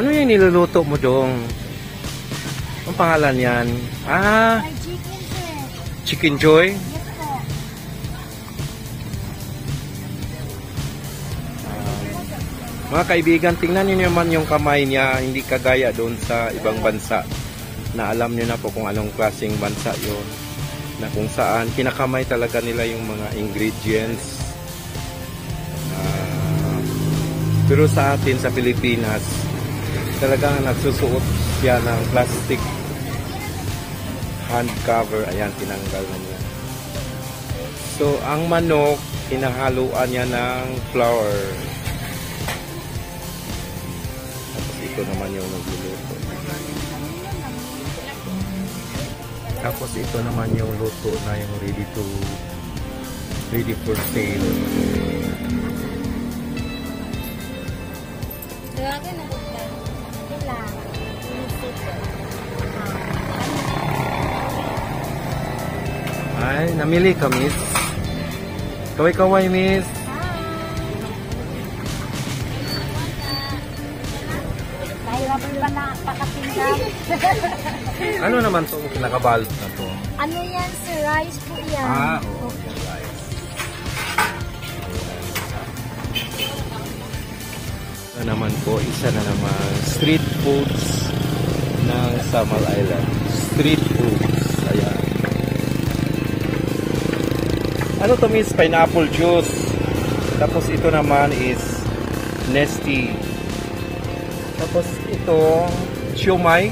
Ano yung niluluto mo dong? Ang pangalan yan? Ah, Fried chicken, sir. Chicken Joy? Yes po. Mga kaibigan, tingnan niyo naman yung kamay niya, hindi kagaya doon sa ibang bansa na alam niyo na po kung anong klaseng bansa yon, na kung saan kinakamay talaga nila yung mga ingredients. Pero sa atin sa Pilipinas, talagang nagsusuot siya ng plastic hand cover. Ayan, tinanggal na niya. So, ang manok, hinahaluan niya ng flour. Tapos ito naman yung nagluluto. Tapos ito naman yung luto na yung ready for sale. Lagyan na kita. Wala. Ay, namili ka, miss. Kaway-kaway, miss. Nahirapan ba na pakatinggan? Ano naman to nakabalot na to? Ano yan, sir? Rice po yan. Ah, oo. Rice. Na naman po, isa na naman street foods ng Samal Island. Street foods. Ayan. Ano to, miss? Pineapple juice. Tapos ito naman is Nesty. Tapos ito, siomai.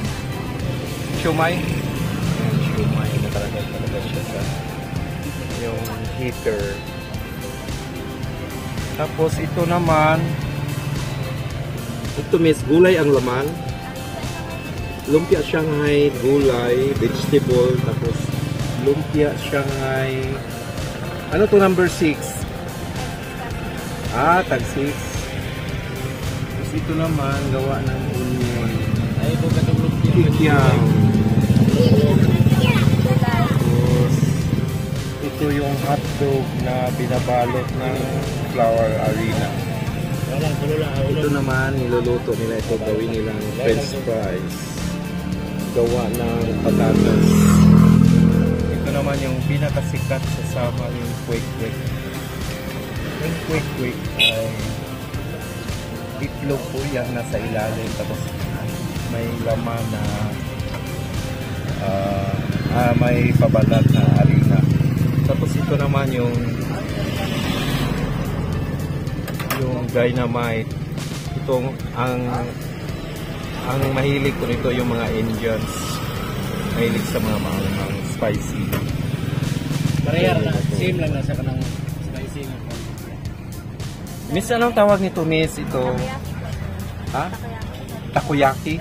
Siomai. Ayan, siomai. Nakalagay talaga siya sa yung heater. Tapos ito naman, ito miss, gulay ang laman. Lumpia Shanghai, gulay, vegetable, tapos lumpia Shanghai. Ano to, number 6? Ah, tag 6. Tapos ito naman, gawa ng onion. Ay, ito katong lumpia. Kikyang. Tapos, ito yung hotdog na binabalot ng flour harina. Ito naman, niluluto nila ito, gawin nilang french fries. Gawa ng patatas. Ito naman yung pinakasikat sa Samal, yung quick-quick. Yung quick-quick ay itlog po yan nasa ilalim. Tapos may laman na may pabalat na harina. Tapos ito naman yung dynamite. Itong ang mahilig ko nito yung mga Indians. Mahilig sa mga spicy. Parehar na, same lang na sa kanang spicy na. Miss, anong tawag nito, miss? Ito? Ha? Takoyaki.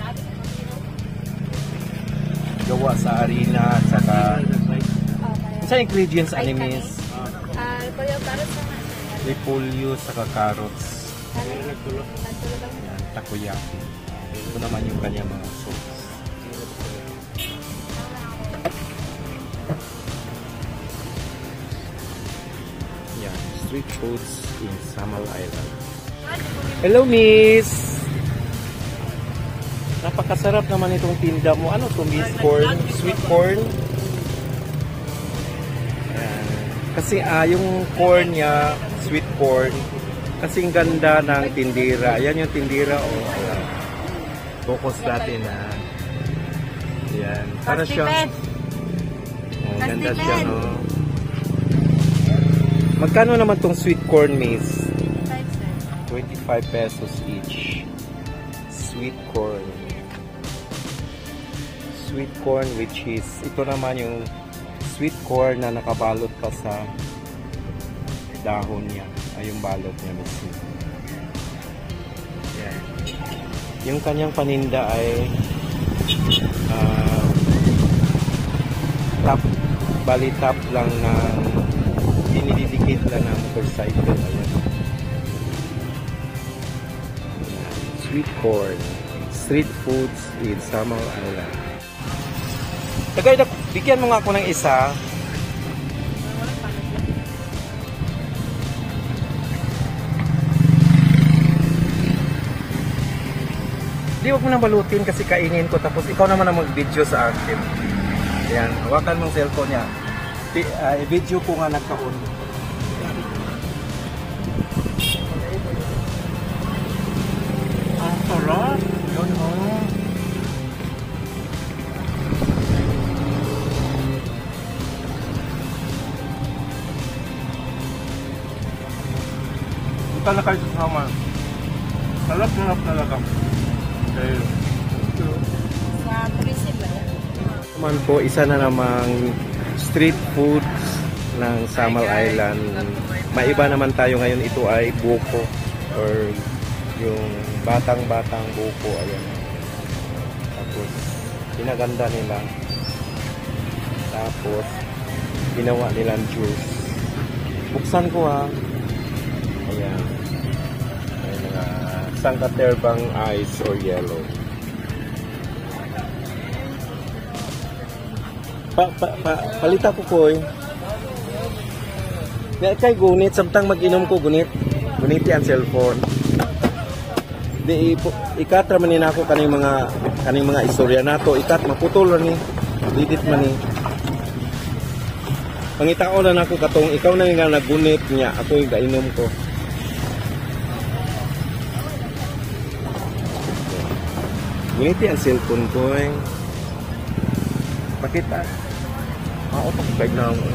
Gawa sa harina at saka sa ingredients ani, miss? Repolyo saka carrots. Ayan, takoyaki. Ito naman yung kanya mga sauce. Yan, street foods in Samal Island. Hello, miss! Napakasarap naman itong tinda mo. Ano to, miss? Corn? Sweet corn? Ayan. Kasi yung corn niya, sweet corn, kasing ganda ng tindira. Ayan yung tindira, oh. Ayan. Focus natin, ha. Ayan. Para siya. Oh, ganda siya, no. Magkano naman tong sweet corn, miss? 25 pesos each. Sweet corn. Sweet corn with cheese. Ito naman yung sweet corn na nakabalot pa sa dahon niya. Ay, yung balot niya mismo. Yan. Yung kanyang paninda ay bali top lang na dinidikit lang ng motorcycle. Ayan. Sweet corn. Street foods in Samal Island. Tagay, bigyan mo nga ako ng isa. Di, wag mo nang balutin kasi kainin ko tapos ikaw naman ang mag-video sa akin. Ayan, hawakan mong cellphone niya. I-video ko nga nagkaon. Ang sarap. Yun, oh. Punta na kayo sa sama. Sarap talaga. Okay. Sa tourism ba yan? Naman po, isa na namang street foods ng Samal Island. Maiba naman tayo ngayon. Ito ay buko or yung batang-batang buko. Ayan. Tapos, pinaganda nila. Tapos, ginawa nilang juice. Buksan ko ha. Ayan. May mga sangkaterbang ice or yellow. Palita ko koy. Nga kay gunit, samtang mag-inom ko gunit. Guniti ang cellphone. Di ikat man nina ako kaning mga istorya nato. Ikat maputol man ni. Didit man ni. Pangitao na nako katong ikaw na nga nagunit niya, ako yung gainom ko. Guniti ang cellphone ko eh. Pakita. Ako pag na ako.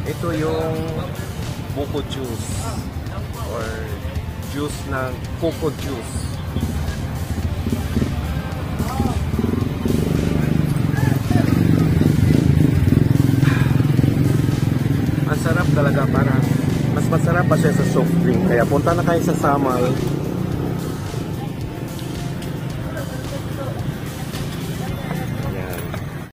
Ito yung buko juice or juice ng coco juice. Ang sarap talaga, parang mas masarap pa siya sa soft drink. Kaya punta na kayo sa Samal.